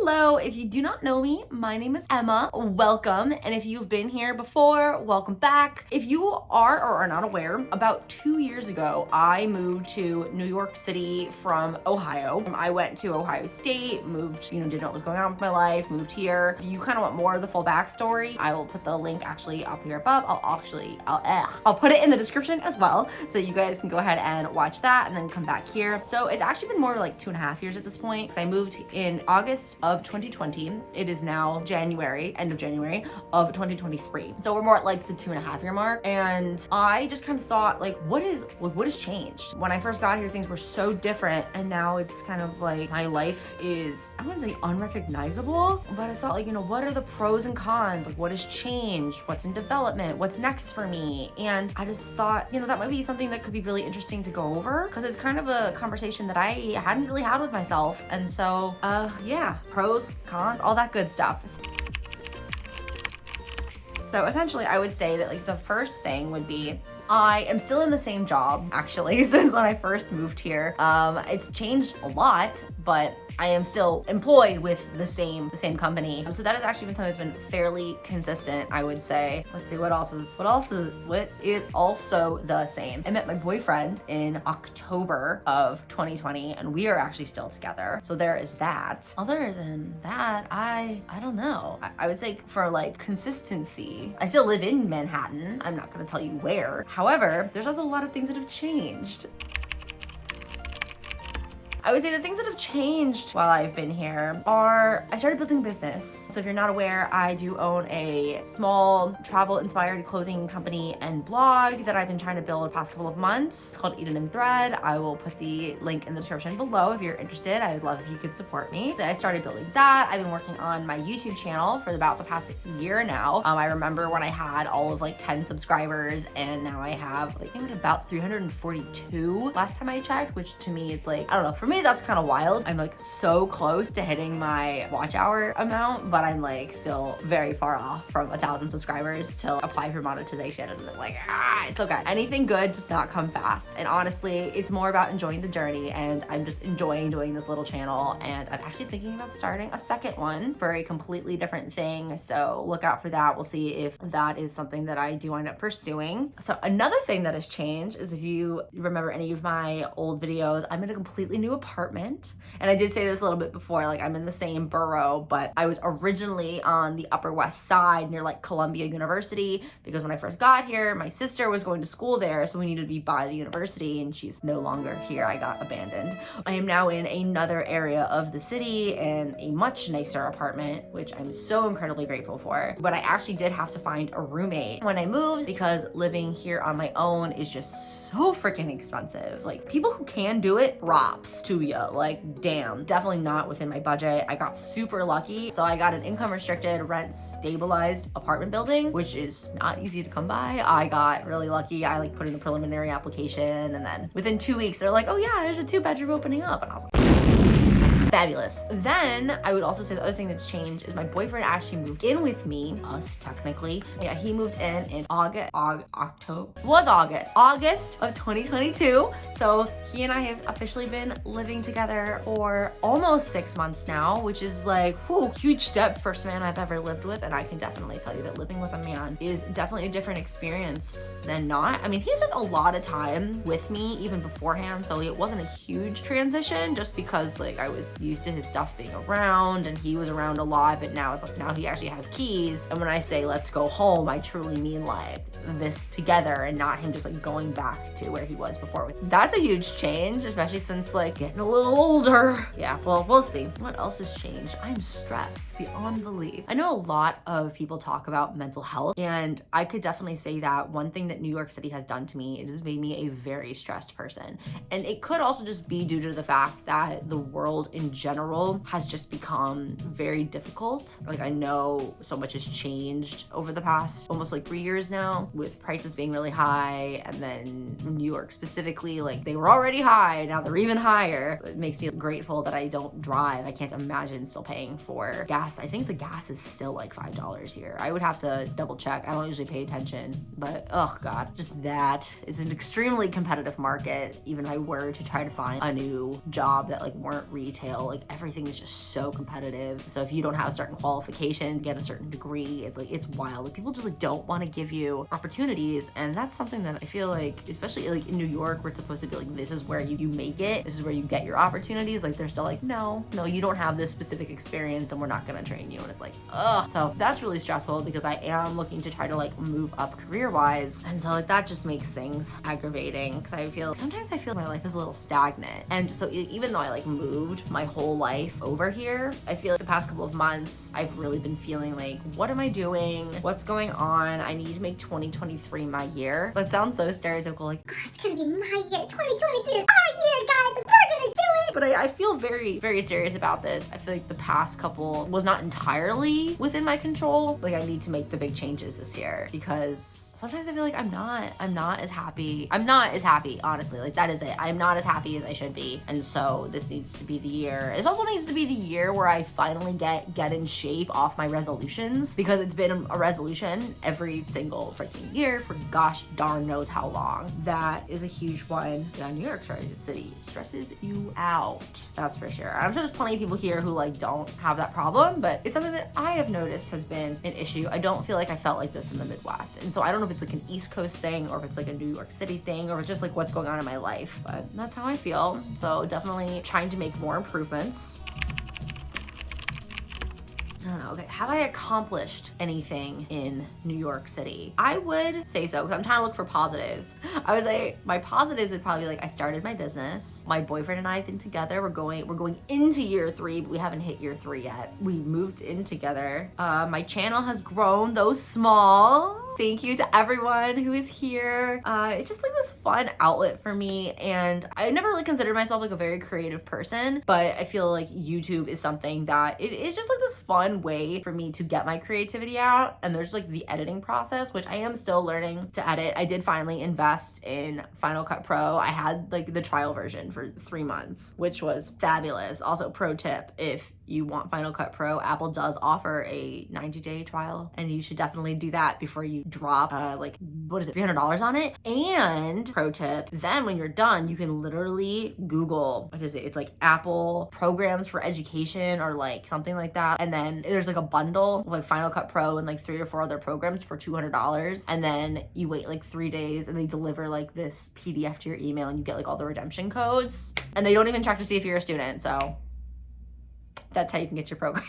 Hello, if you do not know me, my name is Emma. Welcome. And if you've been here before, welcome back. If you are or are not aware, about 2 years ago, I moved to New York City from Ohio. I went to Ohio State, moved, didn't know what was going on with my life, moved here. If you kind of want more of the full backstory, I will put the link actually up here above. I'll put it in the description as well, so you guys can go ahead and watch that and then come back here. So it's actually been more like 2.5 years at this point, because I moved in August of 2020. It is now January, end of January of 2023. So we're more at like the 2.5 year mark. And I just kind of thought, like, what has changed? When I first got here, things were so different. And now it's kind of like my life is, I wouldn't say unrecognizable, but I thought, like, what are the pros and cons? Like, what has changed? What's in development? What's next for me? And I just thought, that might be something that could be really interesting to go over, because it's kind of a conversation that I hadn't really had with myself. And so, yeah, pros, cons, all that good stuff. So essentially, I would say that like the first thing would be, I am still in the same job, actually, since when I first moved here. It's changed a lot, but I am still employed with the same company. So that has actually been something that's been fairly consistent, I would say. Let's see, what is also the same? I met my boyfriend in October of 2020, and we are actually still together. So there is that. Other than that, I don't know. I would say for like consistency, I still live in Manhattan. I'm not gonna tell you where. However, there's also a lot of things that have changed. I would say the things that have changed while I've been here are, I started building a business. So if you're not aware, I do own a small travel-inspired clothing company and blog that I've been trying to build the past couple of months. It's called Eden and Thread. I will put the link in the description below if you're interested. I would love if you could support me. So I started building that. I've been working on my YouTube channel for about the past year now. I remember when I had all of like 10 subscribers, and now I have like, I think about 342 last time I checked, which to me it's like, I don't know, for me that's kind of wild. I'm like so close to hitting my watch hour amount, but I'm like still very far off from 1,000 subscribers to apply for monetization. And I'm like, it's okay. Anything good does not come fast. And honestly, it's more about enjoying the journey, and I'm just enjoying doing this little channel. And I'm actually thinking about starting a second one for a completely different thing. So look out for that. We'll see if that is something that I do end up pursuing. So another thing that has changed is, if you remember any of my old videos, I'm in a completely new apartment. And I did say this a little bit before, like I'm in the same borough, but I was originally on the Upper West Side near like Columbia University, because when I first got here, my sister was going to school there, so we needed to be by the university, and she's no longer here. I got abandoned. I am now in another area of the city in a much nicer apartment, which I'm so incredibly grateful for. But I actually did have to find a roommate when I moved, because living here on my own is just so freaking expensive. Like, people who can do it, props to you. Like, damn, definitely not within my budget. I got super lucky. So I got an income restricted, rent stabilized apartment building, which is not easy to come by. I got really lucky. I like put in a preliminary application, and then within 2 weeks, they're like, oh yeah, there's a 2-bedroom opening up. And I was like, fabulous. Then I would also say the other thing that's changed is my boyfriend actually moved in with me, us technically. Yeah, he moved in August of 2022. So he and I have officially been living together for almost 6 months now, which is like, whew, huge step. First man I've ever lived with, and I can definitely tell you that living with a man is definitely a different experience than not. I mean, he spent a lot of time with me even beforehand, so it wasn't a huge transition, just because like I was used to his stuff being around, and he was around a lot. But now it's like, now he actually has keys, and when I say let's go home, I truly mean like this together, and not him just like going back to where he was before. That's a huge change, especially since like getting a little older. Yeah, well, we'll see. What else has changed? I'm stressed beyond belief. I know a lot of people talk about mental health, and I could definitely say that one thing that New York City has done to me, it has made me a very stressed person. And it could also just be due to the fact that the world in general has just become very difficult. Like, I know so much has changed over the past almost like 3 years now. with prices being really high, and then New York specifically, like they were already high, now they're even higher. It makes me grateful that I don't drive. I can't imagine still paying for gas. I think the gas is still like $5 here. I would have to double check. I don't usually pay attention, but oh God, just that. It's an extremely competitive market. Even if I were to try to find a new job that like weren't retail, like everything is just so competitive. So if you don't have certain qualifications, get a certain degree, it's like, it's wild. Like people just like don't want to give you opportunities. And that's something that I feel like, especially like in New York, where it's supposed to be like, this is where you make it. This is where you get your opportunities. Like they're still like, no, you don't have this specific experience and we're not going to train you. And it's like, ugh. So that's really stressful because I am looking to try to like move up career wise. And so like that just makes things aggravating because sometimes I feel my life is a little stagnant. And so even though I like moved my whole life over here, I feel like the past couple of months, I've really been feeling like, what am I doing? What's going on? I need to make 2023 my year. That sounds so stereotypical, like, it's gonna be my year. 2023 is our year, guys, and we're gonna do it. But I feel very, very serious about this. I feel like the past couple was not entirely within my control. Like I need to make the big changes this year because sometimes I feel like I'm not as happy. I'm not as happy, honestly. Like that is it. I'm not as happy as I should be. And so this needs to be the year. This also needs to be the year where I finally get in shape off my resolutions, because it's been a resolution every single freaking year for gosh darn knows how long. That is a huge one. Yeah, New York City stresses you out. That's for sure. I'm sure there's plenty of people here who like don't have that problem, but it's something that I have noticed has been an issue. I don't feel like I felt like this in the Midwest. And so I don't know if it's like an East Coast thing or if it's like a New York City thing or if it's just like what's going on in my life, but that's how I feel. So definitely trying to make more improvements. I don't know. Okay, have I accomplished anything in New York City? I would say so, because I'm trying to look for positives. I would say my positives would probably be like, I started my business. My boyfriend and I have been together. We're going into year 3, but we haven't hit year 3 yet. We moved in together. My channel has grown, though small. Thank you to everyone who is here. It's just like this fun outlet for me, and I never really considered myself like a very creative person, but I feel like YouTube is something that it is just like this fun way for me to get my creativity out. And there's like the editing process, which I am still learning to edit. I did finally invest in Final Cut Pro. I had like the trial version for 3 months, which was fabulous. Also, pro tip, if you want Final Cut Pro, Apple does offer a 90-day trial, and you should definitely do that before you drop like, what is it, $300 on it. And pro tip, then when you're done, you can literally Google, what is it? It's like Apple programs for education or like something like that. And then there's like a bundle of like Final Cut Pro and like 3 or 4 other programs for $200. And then you wait like 3 days and they deliver like this PDF to your email and you get like all the redemption codes. And they don't even check to see if you're a student. So that's how you can get your programs.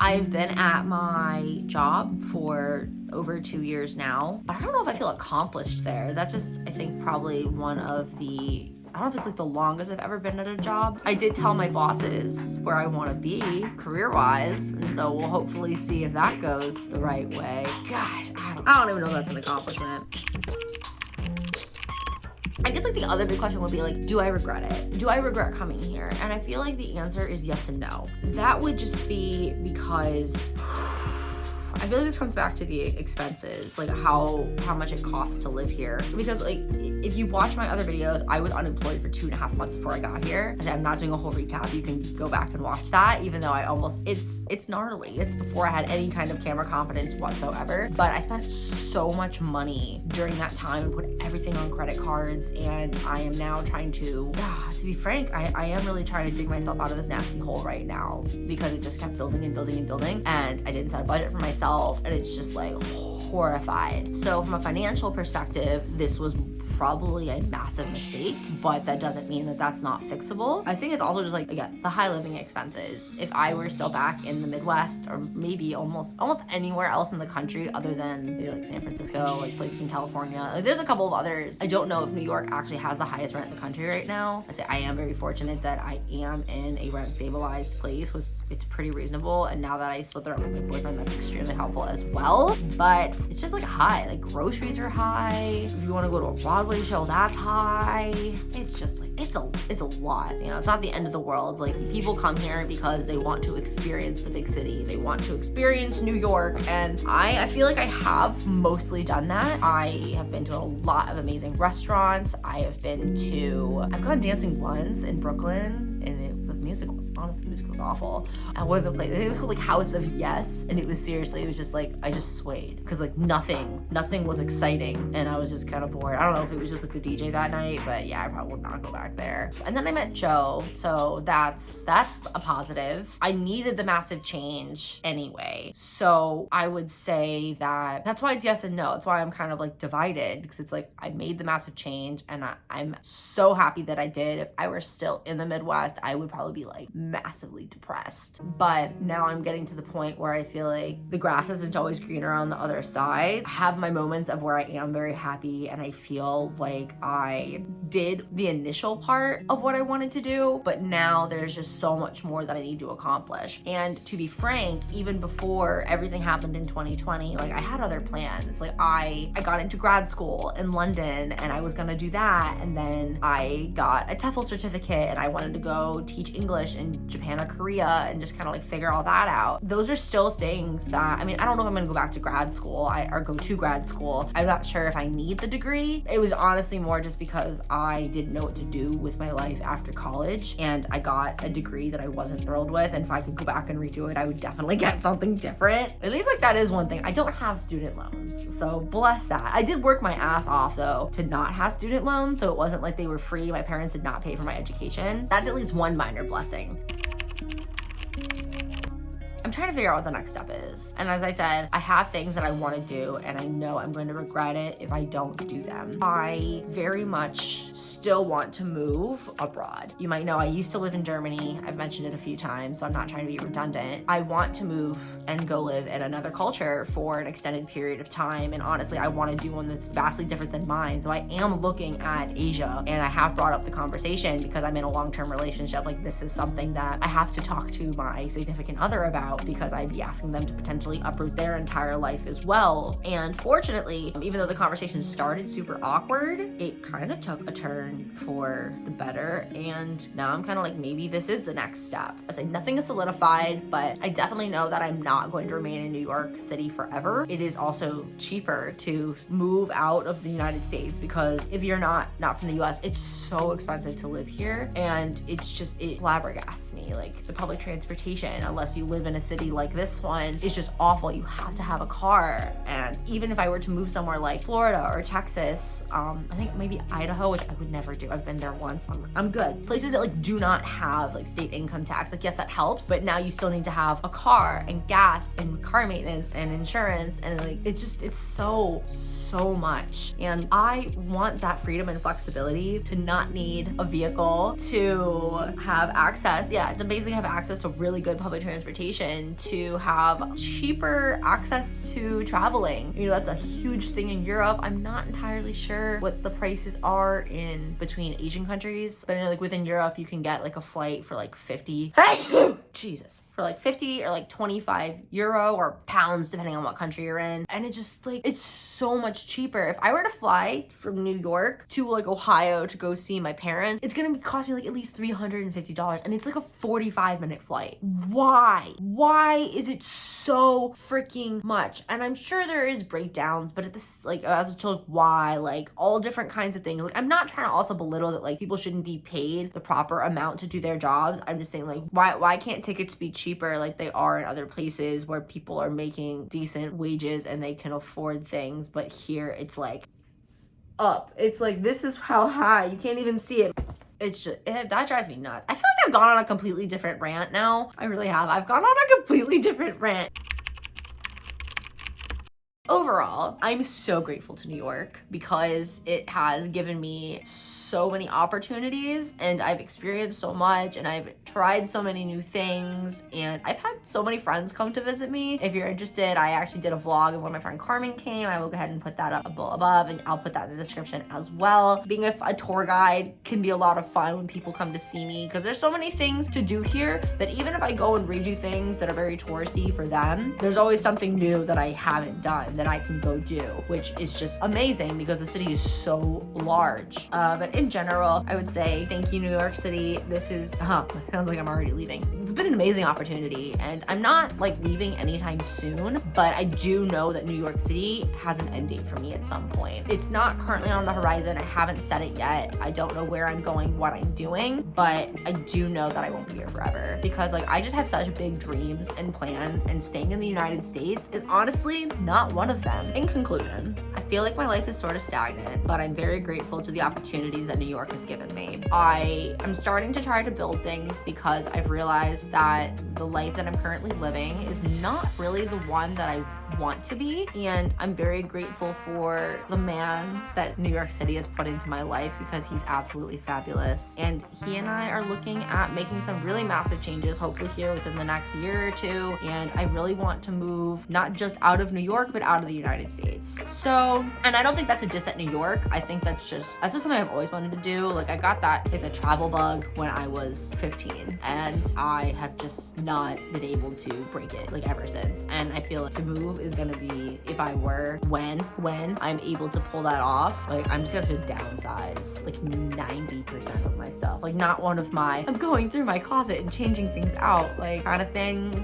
I've been at my job for over 2 years now, but I don't know if I feel accomplished there. That's just, I think, probably one of the, I don't know if it's like the longest I've ever been at a job. I did tell my bosses where I want to be career-wise, and so we'll hopefully see if that goes the right way. Gosh, I don't even know if that's an accomplishment. I guess like the other big question would be like, do I regret it? Do I regret coming here? And I feel like the answer is yes and no. That would just be because I feel like this comes back to the expenses, like how much it costs to live here. Because like, if you watch my other videos, I was unemployed for 2.5 months before I got here. And I'm not doing a whole recap. You can go back and watch that, even though it's gnarly. It's before I had any kind of camera confidence whatsoever. But I spent so much money during that time and put everything on credit cards. And I am now trying to be frank, I am really trying to dig myself out of this nasty hole right now, because it just kept building and building and building. And I didn't set a budget for myself, and it's just like horrified. So from a financial perspective, this was probably a massive mistake, but that doesn't mean that that's not fixable. I think it's also just like, again, the high living expenses. If I were still back in the Midwest, or maybe almost anywhere else in the country other than maybe like San Francisco, like places in California, like there's a couple of others. I don't know if New York actually has the highest rent in the country right now. I say I am very fortunate that I am in a rent stabilized place with it's pretty reasonable. And now that I split the rent with my boyfriend, that's extremely helpful as well. But it's just like high, like groceries are high. If you want to go to a Broadway show, that's high. It's just like, it's a lot, you know. It's not the end of the world. Like, people come here because they want to experience the big city. They want to experience New York, and I feel like I have mostly done that. I have been to a lot of amazing restaurants. I've gone dancing once in Brooklyn, and the music was awful. I wasn't playing. It was called like House of Yes, and it was just like, I just swayed because like nothing was exciting, and I was just kind of bored. I don't know if it was just like the DJ that night, but yeah, I probably would not go back there. And then I met Joe, so that's a positive. I needed the massive change anyway, so I would say that's why it's yes and no. That's why I'm kind of like divided, because it's like I made the massive change, and I'm so happy that I did. If I were still in the Midwest, I would probably be like massively depressed. But now I'm getting to the point where I feel like the grass isn't always greener on the other side. I have my moments of where I am very happy, and I feel like I did the initial part of what I wanted to do, but now there's just so much more that I need to accomplish. And to be frank, even before everything happened in 2020, like I had other plans. Like I got into grad school in London, and I was gonna do that, and then I got a TEFL certificate, and I wanted to go teach English in Japan or Korea and just kind of like figure all that out. Those are still things that, I mean, I don't know if I'm gonna go back to grad school or go to grad school. I'm not sure if I need the degree. It was honestly more just because I didn't know what to do with my life after college, and I got a degree that I wasn't thrilled with, and if I could go back and redo it, I would definitely get something different. At least like that is one thing. I don't have student loans, so bless that. I did work my ass off though to not have student loans, so it wasn't like they were free. My parents did not pay for my education. That's at least one minor blessing. I'm trying to figure out what the next step is. And as I said, I have things that I want to do, and I know I'm going to regret it if I don't do them. I very much still want to move abroad. You might know I used to live in Germany. I've mentioned it a few times, so I'm not trying to be redundant. I want to move and go live in another culture for an extended period of time. And honestly, I want to do one that's vastly different than mine. So I am looking at Asia, and I have brought up the conversation because I'm in a long-term relationship. Like, this is something that I have to talk to my significant other about, because I'd be asking them to potentially uproot their entire life as well. And fortunately, even though the conversation started super awkward, it kind of took a turn for the better. And now I'm kind of like, maybe this is the next step. I say nothing is solidified, but I definitely know that I'm not going to remain in New York City forever. It is also cheaper to move out of the United States, because if you're not from the US, it's so expensive to live here. And it flabbergasts me. Like, the public transportation, unless you live in a city like this one, is just awful. You have to have a car. And even if I were to move somewhere like Florida or Texas, I think maybe Idaho, which I would never do. I've been there once. I'm good. Places that like do not have like state income tax. Like, yes, that helps, but now you still need to have a car and gas and car maintenance and insurance, and like it's so much. And I want that freedom and flexibility to not need a vehicle, to have access, to basically have access to really good public transportation, to have cheaper access to traveling. You know, that's a huge thing in Europe. I'm not entirely sure what the prices are in between Asian countries, but I know like within Europe, you can get like a flight for like 50, Jesus, for like 50 or like 25 euro or pounds, depending on what country you're in. And it's just like, it's so much cheaper. If I were to fly from New York to like Ohio to go see my parents, it's gonna cost me like at least $350, and it's like a 45-minute flight. Why is it so freaking much? And I'm sure there is breakdowns, but at this, like, as to like why, like all different kinds of things. Like, I'm not trying to also belittle that like people shouldn't be paid the proper amount to do their jobs. I'm just saying, like, why can't tickets be cheaper like they are in other places where people are making decent wages and they can afford things, but here it's like up. It's like, this is how high, you can't even see it. It's just, that drives me nuts. I feel like I've gone on a completely different rant now. I really have. I've gone on a completely different rant. Overall, I'm so grateful to New York because it has given me so many opportunities and I've experienced so much and I've tried so many new things and I've had so many friends come to visit me. If you're interested, I actually did a vlog of when my friend Carmen came. I will go ahead and put that up above and I'll put that in the description as well. Being a tour guide can be a lot of fun when people come to see me because there's so many things to do here that even if I go and redo things that are very touristy for them, there's always something new that I haven't done that I can go do, which is just amazing because the city is so large. But in general, I would say thank you, New York City. This is, sounds like I'm already leaving. It's been an amazing opportunity and I'm not like leaving anytime soon, but I do know that New York City has an end date for me at some point. It's not currently on the horizon. I haven't set it yet. I don't know where I'm going, what I'm doing, but I do know that I won't be here forever because like I just have such big dreams and plans and staying in the United States is honestly not one of them. In conclusion, I feel like my life is sort of stagnant, but I'm very grateful to the opportunities that New York has given me. I am starting to try to build things because I've realized that the life that I'm currently living is not really the one that I want to be, and I'm very grateful for the man that New York City has put into my life because he's absolutely fabulous, and he and I are looking at making some really massive changes hopefully here within the next year or two, and I really want to move not just out of New York but out of the United States. So, and I don't think that's a diss at New York. I think that's just something I've always wanted to do. Like I got that like the travel bug when I was 15 and I have just not been able to break it like ever since, and I feel like to move is gonna be, if I were, when I'm able to pull that off, like I'm just gonna have to downsize like 90% of myself. Like not one of my, I'm going through my closet and changing things out, like kind of things,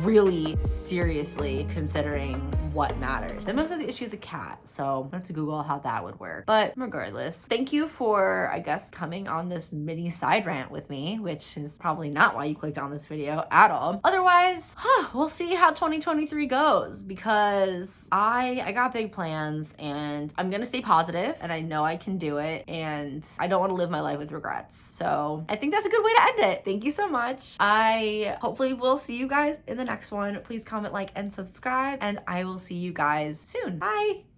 really seriously considering what matters. Then there's the issue of the cat, so I have to Google how that would work. But regardless, thank you for, I guess, coming on this mini side rant with me, which is probably not why you clicked on this video at all. Otherwise, we'll see how 2023 goes because I got big plans and I'm gonna stay positive and I know I can do it and I don't want to live my life with regrets. So I think that's a good way to end it. Thank you so much. I hopefully will see you guys in the next one. Please comment, like, and subscribe, and I will see you guys soon. Bye.